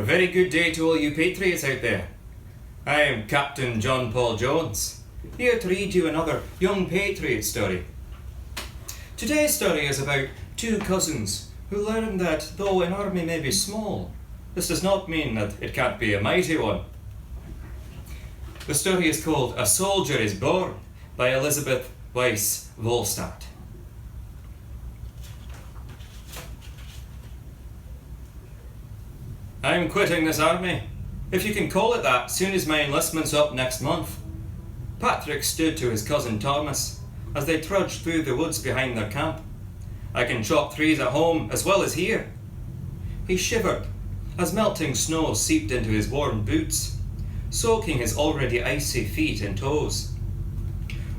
A very good day to all you patriots out there. I am Captain John Paul Jones, here to read you another young patriot story. Today's story is about two cousins who learn that though an army may be small, this does not mean that it can't be a mighty one. The story is called A Soldier is Born by Elizabeth Weiss Volstadt. I'm quitting this army, if you can call it that, soon as my enlistment's up next month. Patrick stood to his cousin Thomas as they trudged through the woods behind their camp. I can chop trees at home as well as here. He shivered as melting snow seeped into his worn boots, soaking his already icy feet and toes.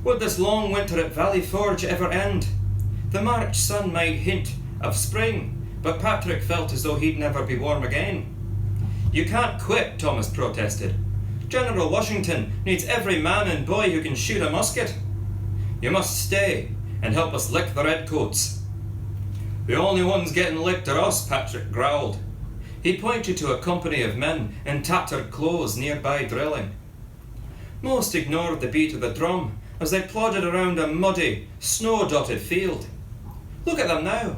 Would this long winter at Valley Forge ever end? The March sun might hint of spring, but Patrick felt as though he'd never be warm again. You can't quit, Thomas protested. General Washington needs every man and boy who can shoot a musket. You must stay and help us lick the redcoats. The only ones getting licked are us, Patrick growled. He pointed to a company of men in tattered clothes nearby drilling. Most ignored the beat of the drum as they plodded around a muddy, snow-dotted field. Look at them now.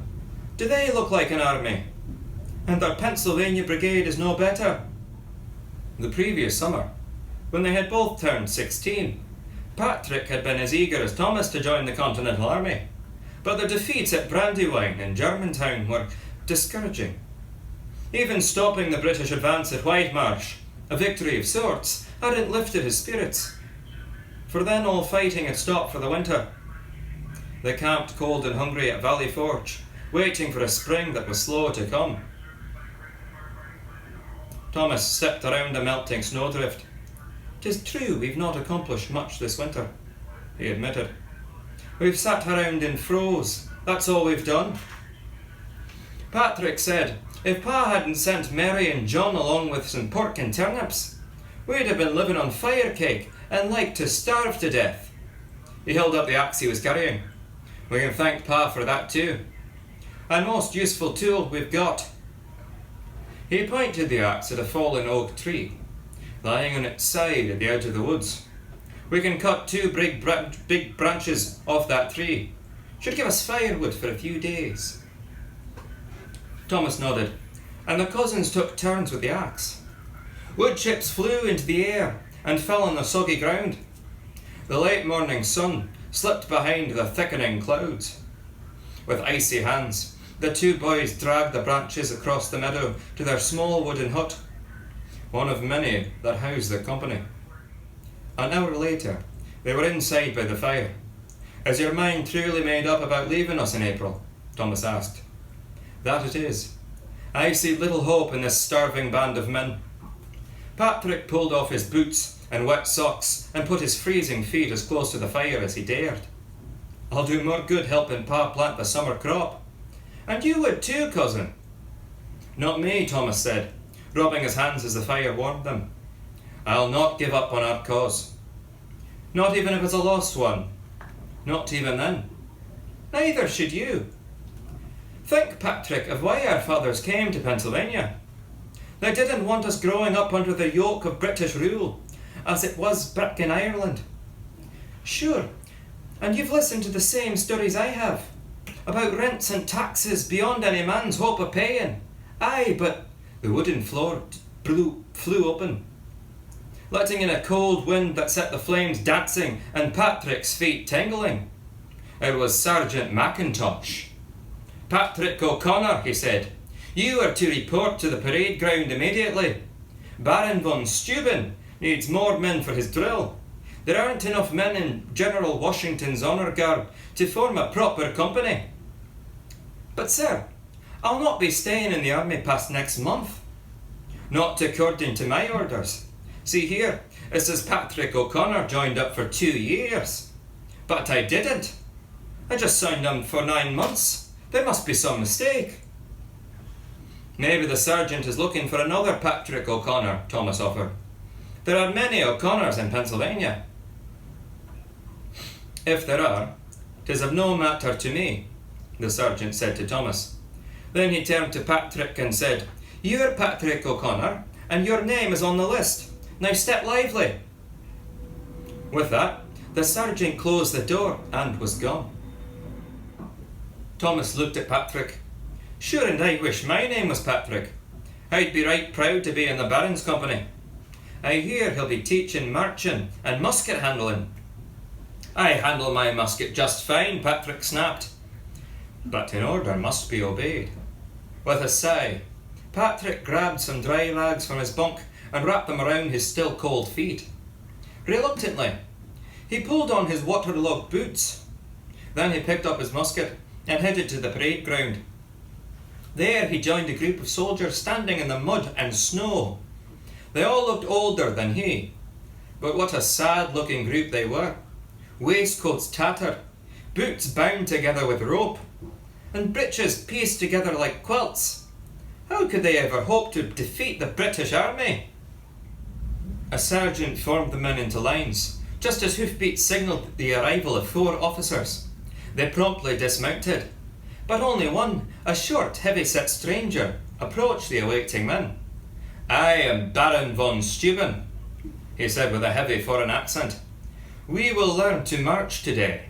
Do they look like an army? And their Pennsylvania brigade is no better. The previous summer, when they had both turned 16, Patrick had been as eager as Thomas to join the Continental Army, but the defeats at Brandywine and Germantown were discouraging. Even stopping the British advance at Whitemarsh, a victory of sorts, hadn't lifted his spirits. For then all fighting had stopped for the winter. They camped cold and hungry at Valley Forge, waiting for a spring that was slow to come. Thomas stepped around a melting snowdrift. "'Tis true we've not accomplished much this winter," he admitted. "We've sat around and froze, that's all we've done." Patrick said, "If Pa hadn't sent Mary and John along with some pork and turnips, we'd have been living on fire cake and like to starve to death." He held up the axe he was carrying. "We can thank Pa for that too. And most useful tool we've got." He pointed the axe at a fallen oak tree, lying on its side at the edge of the woods. "We can cut two big branches off that tree. Should give us firewood for a few days." Thomas nodded, and the cousins took turns with the axe. Wood chips flew into the air and fell on the soggy ground. The late morning sun slipped behind the thickening clouds. With icy hands, the two boys dragged the branches across the meadow to their small wooden hut, one of many that housed their company. An hour later, they were inside by the fire. "Is your mind truly made up about leaving us in April?" Thomas asked. "That it is. I see little hope in this starving band of men." Patrick pulled off his boots and wet socks and put his freezing feet as close to the fire as he dared. "I'll do more good helping Pa plant the summer crop." "And you would too, cousin." "Not me," Thomas said, rubbing his hands as the fire warmed them. "I'll not give up on our cause. Not even if it's a lost one. Not even then. Neither should you. Think, Patrick, of why our fathers came to Pennsylvania. They didn't want us growing up under the yoke of British rule, as it was back in Ireland. Sure, and you've listened to the same stories I have, about rents and taxes beyond any man's hope of paying. Aye, but the wooden floor flew open, letting in a cold wind that set the flames dancing and Patrick's feet tingling. It was Sergeant Mackintosh. "Patrick O'Connor," he said, "you are to report to the parade ground immediately. Baron von Steuben needs more men for his drill. There aren't enough men in General Washington's honour guard to form a proper company." "But sir, I'll not be staying in the army past next month." "Not according to my orders. See here, it says Patrick O'Connor joined up for 2 years. But I didn't. I just signed on for 9 months. There must be some mistake." "Maybe the sergeant is looking for another Patrick O'Connor," Thomas offered. "There are many O'Connors in Pennsylvania." "If there are, 'tis of no matter to me," the sergeant said to Thomas. Then he turned to Patrick and said, You're Patrick O'Connor, and your name is on the list. Now step lively." With that, the sergeant closed the door and was gone. Thomas looked at Patrick. "Sure, and I wish my name was Patrick. I'd be right proud to be in the Baron's company. I hear he'll be teaching marching and musket handling." "I handle my musket just fine," Patrick snapped. But an order must be obeyed. With a sigh, Patrick grabbed some dry rags from his bunk and wrapped them around his still cold feet. Reluctantly, he pulled on his waterlogged boots. Then he picked up his musket and headed to the parade ground. There he joined a group of soldiers standing in the mud and snow. They all looked older than he, but what a sad-looking group they were. Waistcoats tattered, boots bound together with rope, and breeches pieced together like quilts. How could they ever hope to defeat the British Army? A sergeant formed the men into lines, just as hoofbeats signalled the arrival of 4 officers. They promptly dismounted, but only one, a short, heavy-set stranger, approached the awaiting men. "I am Baron von Steuben," he said with a heavy foreign accent. "We will learn to march today."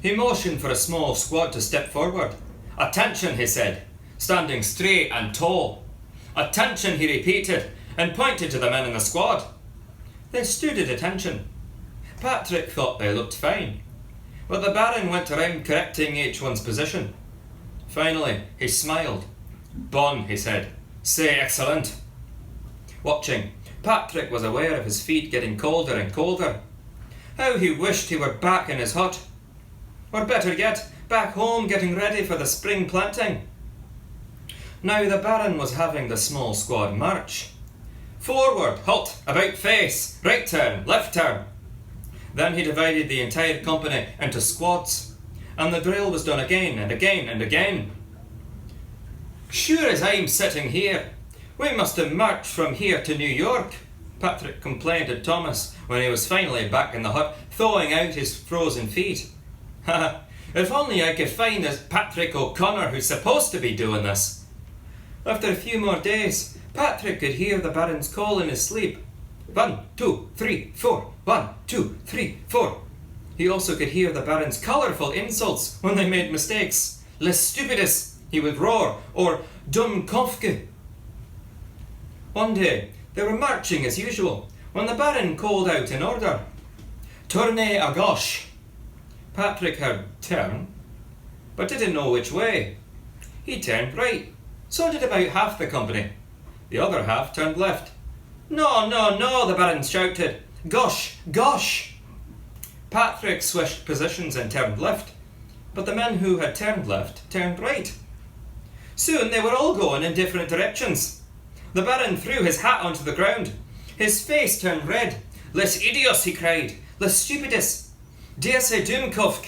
He motioned for a small squad to step forward. "Attention," he said, standing straight and tall. "Attention," he repeated, and pointed to the men in the squad. They stood at attention. Patrick thought they looked fine, but the Baron went around correcting each one's position. Finally, he smiled. "Bon," he said. "C'est excellent." Watching, Patrick was aware of his feet getting colder and colder. How he wished he were back in his hut. Or better yet, back home getting ready for the spring planting. Now the Baron was having the small squad march. Forward, halt, about face, right turn, left turn. Then he divided the entire company into squads, and the drill was done again and again and again. "Sure as I'm sitting here, we must have marched from here to New York," Patrick complained to Thomas when he was finally back in the hut, thawing out his frozen feet. "Ha! If only I could find this Patrick O'Connor who's supposed to be doing this." After a few more days, Patrick could hear the Baron's call in his sleep. 1, 2, 3, 4, 1, 2, 3, 4. He also could hear the Baron's colourful insults when they made mistakes. "Les stupidus," he would roar, or "Dumm Kopfke." One day, they were marching as usual, when the Baron called out an order. "Tournez à gauche." Patrick heard turn, but didn't know which way. He turned right. So did about half the company. The other half turned left. "No, no, no," the Baron shouted. "Gauche, gauche." Patrick switched positions and turned left, but the men who had turned left turned right. Soon they were all going in different directions. The Baron threw his hat onto the ground. His face turned red. "Les idiots," he cried. "Les stupidus. Der sei Dummkopf."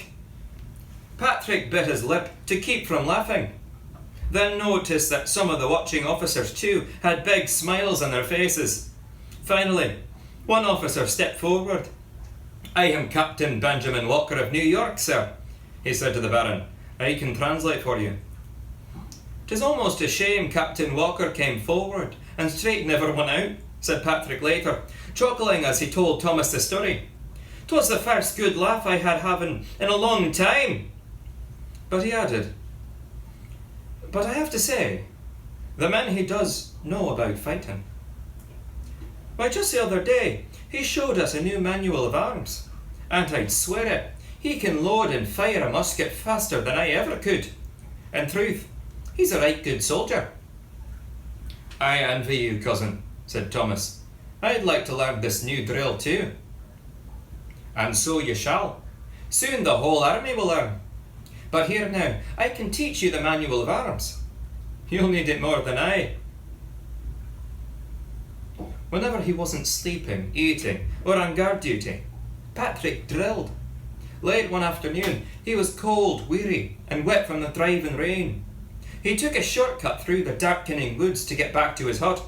Patrick bit his lip to keep from laughing, then noticed that some of the watching officers too had big smiles on their faces. Finally, one officer stepped forward. "I am Captain Benjamin Walker of New York, sir," he said to the Baron. "I can translate for you." "'Tis almost a shame Captain Walker came forward and straight never went out," said Patrick later, chuckling as he told Thomas the story. "'Twas the first good laugh I had having in a long time." But he added, "But I have to say, the man he does know about fighting. Why, just the other day, he showed us a new manual of arms, and I'd swear it, he can load and fire a musket faster than I ever could. In truth, he's a right good soldier." "I envy you, cousin," said Thomas. "I'd like to learn this new drill too." "And so you shall. Soon the whole army will learn. But here now, I can teach you the manual of arms. You'll need it more than I." Whenever he wasn't sleeping, eating, or on guard duty, Patrick drilled. Late one afternoon, he was cold, weary, and wet from the driving rain. He took a shortcut through the darkening woods to get back to his hut.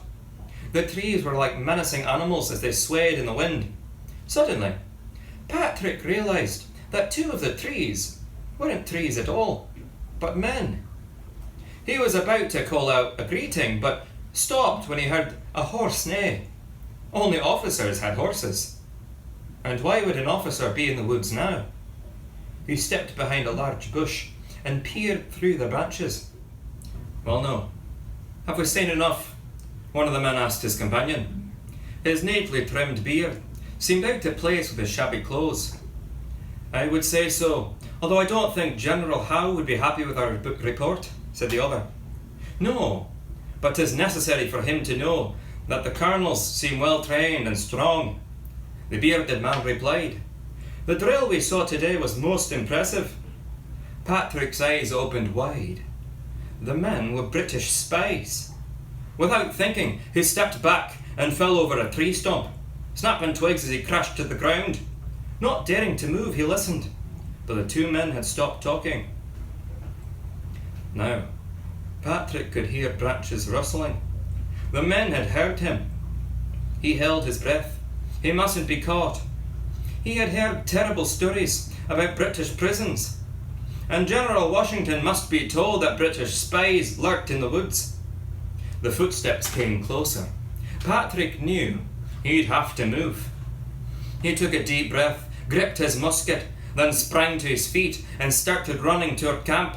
The trees were like menacing animals as they swayed in the wind. Suddenly, Patrick realised that 2 of the trees weren't trees at all, but men. He was about to call out a greeting, but stopped when he heard a horse neigh. Only officers had horses. And why would an officer be in the woods now? He stepped behind a large bush and peered through the branches. Well, no. Have we seen enough? One of the men asked his companion. His neatly trimmed beard seemed out of place with his shabby clothes. I would say so, although I don't think General Howe would be happy with our report, said the other. No, but 'tis necessary for him to know that the colonels seem well trained and strong. The bearded man replied. The drill we saw today was most impressive. Patrick's eyes opened wide. The men were British spies. Without thinking, he stepped back and fell over a tree stump, snapping twigs as he crashed to the ground. Not daring to move, he listened, but the two men had stopped talking. Now, Patrick could hear branches rustling. The men had heard him. He held his breath. He mustn't be caught. He had heard terrible stories about British prisons, and General Washington must be told that British spies lurked in the woods. The footsteps came closer. Patrick knew he'd have to move. He took a deep breath, gripped his musket, then sprang to his feet and started running toward camp.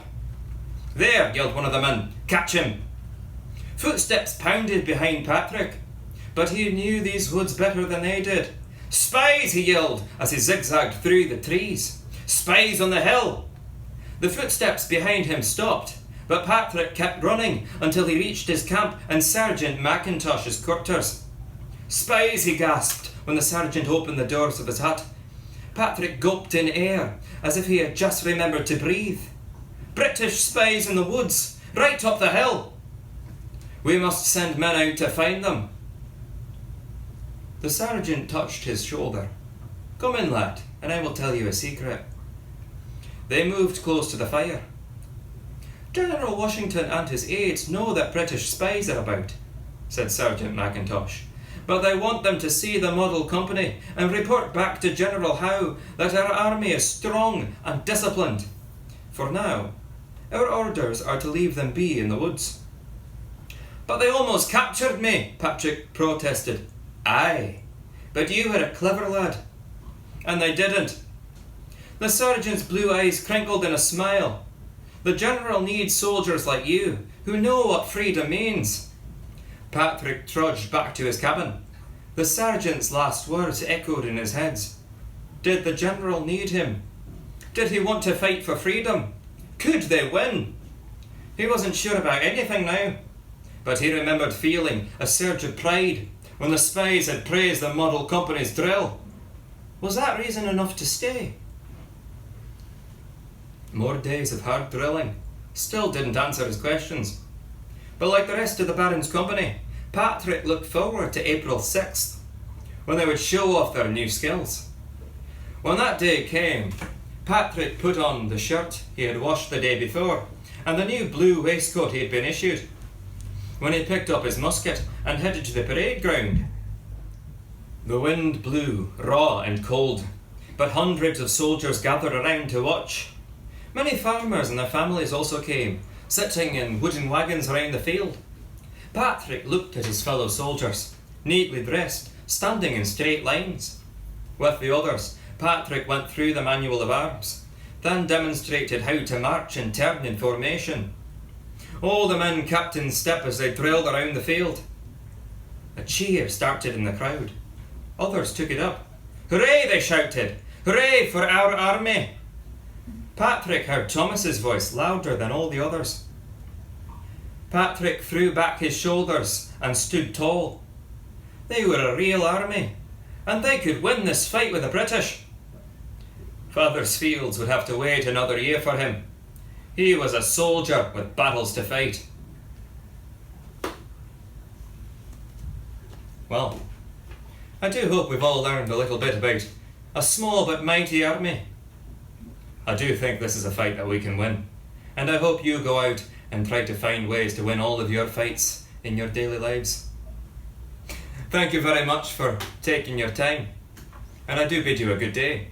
There, yelled one of the men, catch him! Footsteps pounded behind Patrick, but he knew these woods better than they did. Spies, he yelled as he zigzagged through the trees. Spies on the hill! The footsteps behind him stopped, but Patrick kept running until he reached his camp and Sergeant McIntosh's quarters. Spies, he gasped when the sergeant opened the doors of his hut. Patrick gulped in air as if he had just remembered to breathe. British spies in the woods, right up the hill. We must send men out to find them. The sergeant touched his shoulder. Come in, lad, and I will tell you a secret. They moved close to the fire. General Washington and his aides know that British spies are about, said Sergeant McIntosh, but they want them to see the model company and report back to General Howe that our army is strong and disciplined. For now, our orders are to leave them be in the woods. But they almost captured me, Patrick protested. Aye, but you were a clever lad. And they didn't. The sergeant's blue eyes crinkled in a smile. The general needs soldiers like you, who know what freedom means. Patrick trudged back to his cabin. The sergeant's last words echoed in his head. Did the general need him? Did he want to fight for freedom? Could they win? He wasn't sure about anything now, but he remembered feeling a surge of pride when the spies had praised the model company's drill. Was that reason enough to stay? More days of hard drilling still didn't answer his questions. But like the rest of the Baron's company, Patrick looked forward to April 6th, when they would show off their new skills. When that day came, Patrick put on the shirt he had washed the day before and the new blue waistcoat he had been issued. When he picked up his musket and headed to the parade ground, the wind blew raw and cold, but hundreds of soldiers gathered around to watch. Many farmers and their families also came, sitting in wooden wagons around the field. Patrick looked at his fellow soldiers, neatly dressed, standing in straight lines. With the others, Patrick went through the manual of arms, then demonstrated how to march and turn in formation. All the men kept in step as they drilled around the field. A cheer started in the crowd. Others took it up. Hooray, they shouted. Hooray for our army. Patrick heard Thomas's voice louder than all the others. Patrick threw back his shoulders and stood tall. They were a real army, and they could win this fight with the British. Father's Fields would have to wait another year for him. He was a soldier with battles to fight. Well, I do hope we've all learned a little bit about a small but mighty army. I do think this is a fight that we can win, and I hope you go out and try to find ways to win all of your fights in your daily lives. Thank you very much for taking your time, and I do bid you a good day.